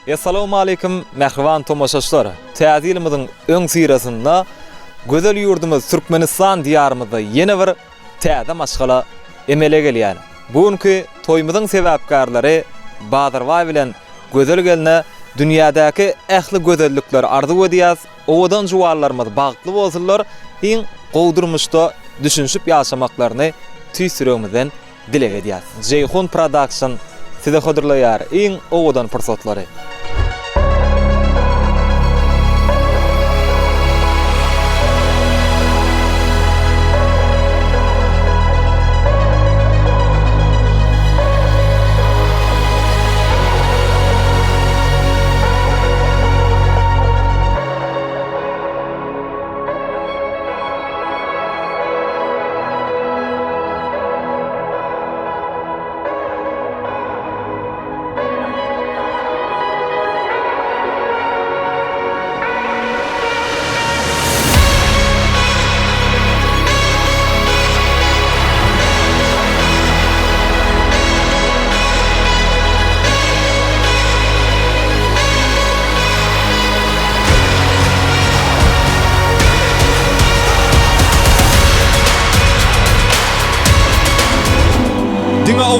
Assalamu alaykum mehriban tomoşaçlar. Täze öň sirasynda gözel ýurdumyz Türkmenistan diýarymyzda ýene bir täze maşgala emele gelýär. Bugünkü toýmyzyň sebäpkarlary Badarway bilen gözel gelne dünýädäki ähli gözellikler arzu edýäs. Owadan juwarlarymyz bagtly bolsunlar, iň gowdurmuşda düşünşip ýaşamaklaryny tüýsüremizden dilek edýäs. Jeyhun Production size hodurlaýar iň owadan pursatlary.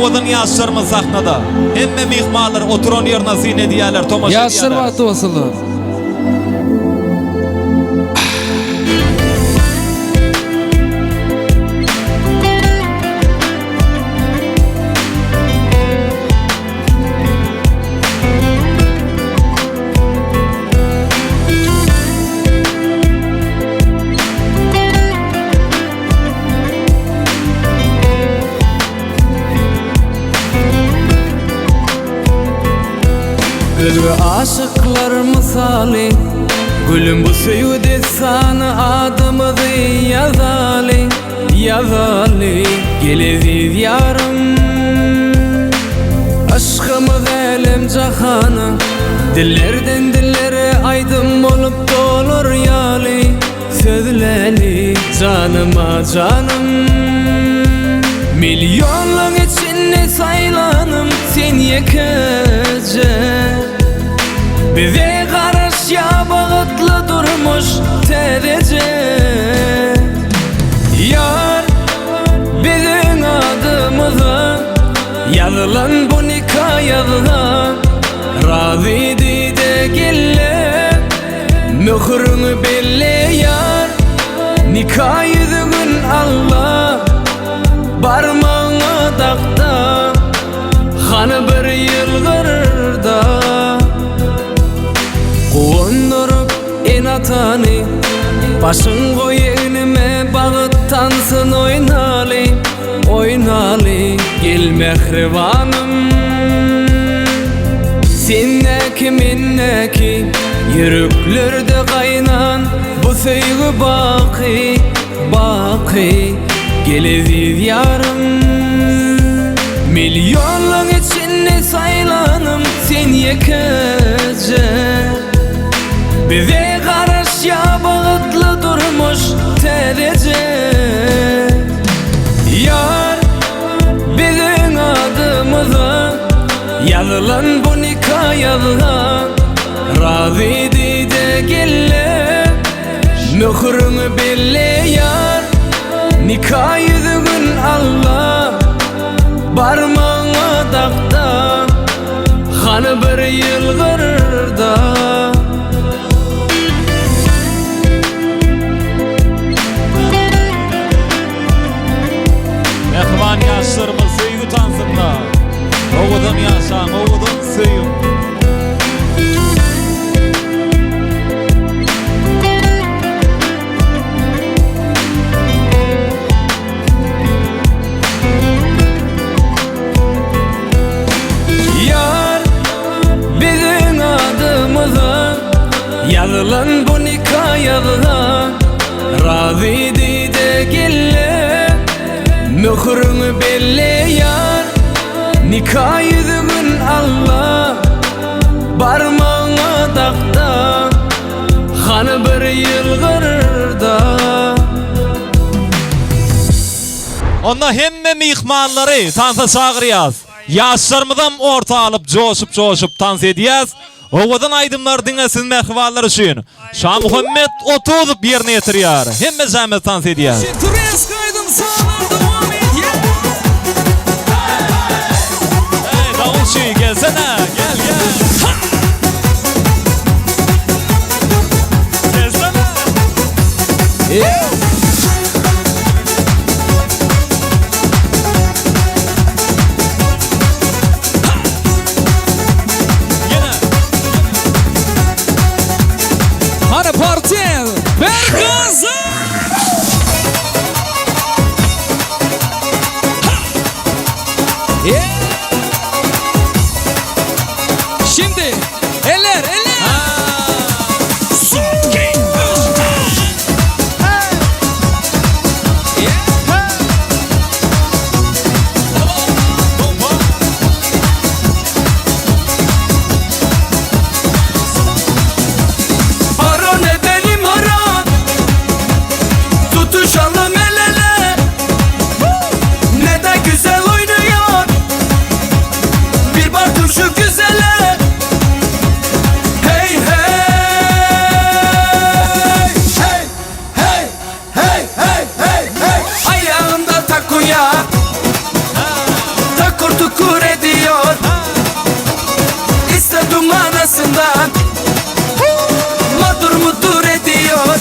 Owadan ýaşlarymyz sahnada. Hemme mihmanlar oturan ýerine syne diýerler, tomaşa diýerler. Ýaşlar wagty bolsunlar. Gülü aşıklar misali, gülüm bu söýüde sana adımızı yazali, yazali. Geleziz yarım, aşkımız elem cahanı, dillerden dillere aydın bolup dolur yali. Sözleri canıma canım, milyonlar içinde saylanım sen yekece. Bize karış ya bağıtlı durmuş terece. Yar bizim adımıza yazılan bu nikah yazılan, razıydı de gelle mührünü belli yar. Nikah yüzün Allah barmağına takta, hanı bir yılgırda. Qondurup enatani, başın koy önüme bağıttansın oynali, oynali. Gel mehribanım, senneki minneki yüreklerde kaynan bu söýgü baki, baki. Geleziz yarım, milyonlar içinde saylanım sen yekece. Bize karış ya bağıtlı durmuş terece. Yar bizim adımıza yazılan bu nikah yazılan, razıydı de gelle mührünü belli yar. Nikah yüzün Allah barmağına takta, hanı bir yılgırda. Mehriban ýaşlarymyz söýgü tansynda. Owadan ýaşaň, owadan söýün. Yazılan bu nikah yazılan, razıydı de gelle mührünü belli yar. Nikah yüzün Allah barmağına takta, hanı bir yılgırda. Onda hemme mihmanlary tansa çağırýas. Ýaşlarymyzam orta alyp joşup tans edýäs. Owadan aydımlar diňesin mähwalar üçin. Şah Muhammed otuzup ýerine ýetirýär. Hemme zähmet tans edýär. Şitres kaydım sana devam et ya. Hey, davulçy gelsene. Gel gel. Gelsene. Yine. Hadi partiye ver gazı. Şimdi eller. Haro ne benim haro, tutuşalım el ele. Ne de güzel oynuyor, bir bakın şu güzele. Hey hey, hey hey, hey hey hey hey. Ayağında takuya, takur tukur ediyor. İstedim anasından, madur mudur ediyor.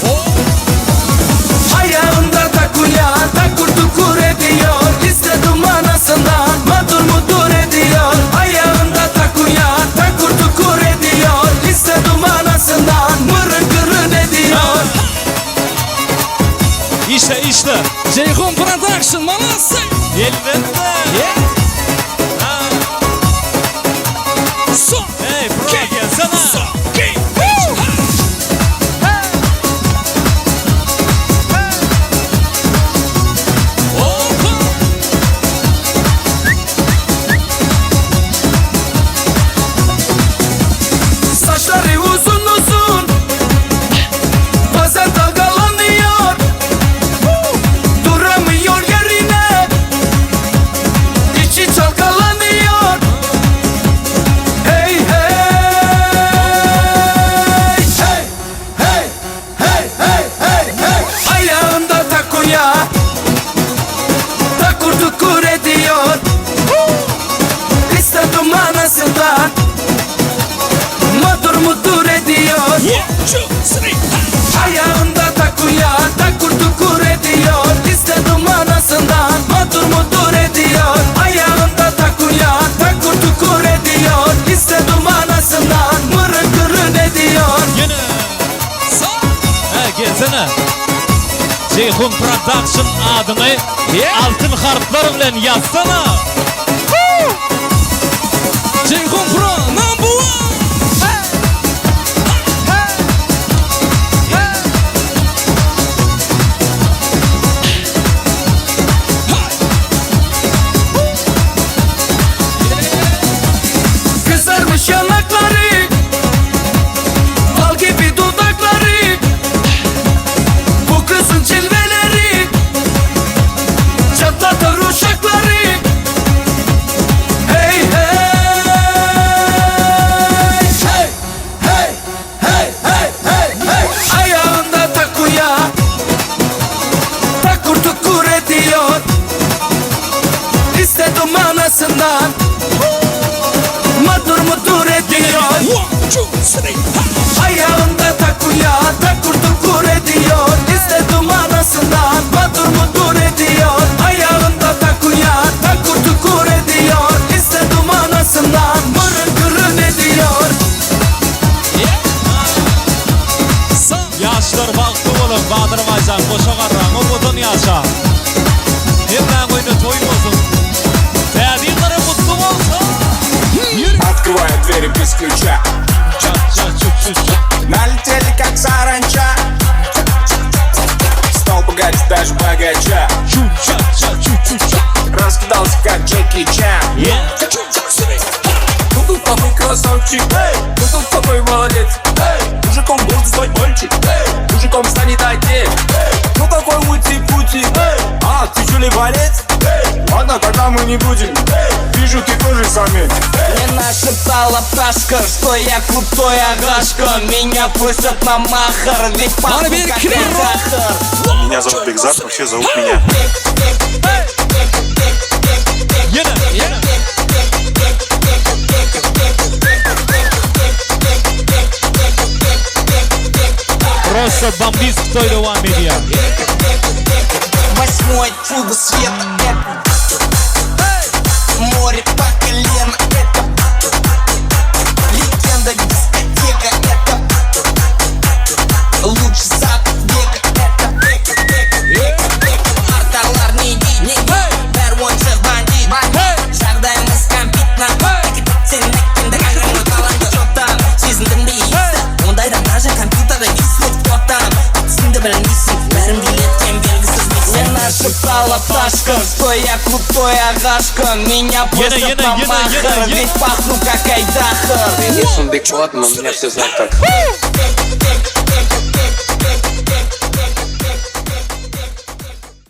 Ayağında takuya, takur tukur ediyor. İstedim anasından, madur mudur ediyor. Ayağında takuya, takur tukur ediyor. İstedim anasından, mırın kırın ediyor. İşte. Ceyhun Production malası. Elbette. Son. Hey, bro, gelsene. Saçları uzun uzun, bazen dalgalanıyor. Duramıyor yerine, içi çalkalanıyor. Hey hey, hey hey, hey hey hey hey. Ayağında takuya, takur tukur ediyor. İstedim anasından, madur mudur ediyor. Ayağında takuya, takur tukur ediyor. İstedim anasından, madur mudur ediyor. Ayağında takuya, takur tukur ediyor. İstedim anasından, mırın kırın ediyor. Yine. He, gelsene. Ceyhun Production adını altın harfler bilen yazsana. Ceyhun Pro number one. Kızarmış yanakları, bal gibi dudakları. Bu kızın cilveleri çatlatır uşakları. Hey hey, hey hey, hey hey hey hey. Ayağında takuya, takur tukur ediyor. İstedim anasından, madur mudur ediyor. Ayağında takuya, takur tukur ediyor. İstedim anasından, madur mudur ediyor. Ayağında takuya, takur tukur ediyor. İstedim anasından, mırın kırın ediyor. Yaşlar baktı oğlum, Bahadır Baycan, boşa qarran, o budun yaşa. Hemen oyunu toyun olsun. Tədilleri mutlu olsun. Открываю двери без ключа. Налетели как саранча. Стал пугать даже богача. Раскидался как Джеки Чан. Ну тут такой красавчик, ну тут такой молодец. Мужиком был свой мальчик, мужиком станет один. Ну такой ути-пути, а ты что ли борец? Ладно, тогда мы не будем вижу, ты тоже самый. Мне нашептала пташка, что я крутой агашка. Меня просят на махар, ведь пахну как сахар. Меня зовут Бекзат, вообще зовут меня. Yine. Просто бомбист в той давам медиа. Восьмое чудо света, это море по колено, это легенда дискотека, это лучший зад века, это арталар не не бер ончы бандит, жағдайымыз компитна, сен әккенді қағырмы қаланды жоттан, сезіндім бе есі, ондайда даже компьютерда есі тоттан, түсінді білмейсің, бәрін билеткен белгісіз мексен. Мне нашептала пташка, что я крутой агашка. Меня просят на махар, ведь пахну как айдахар. Я не Биг Бот, но меня все знают как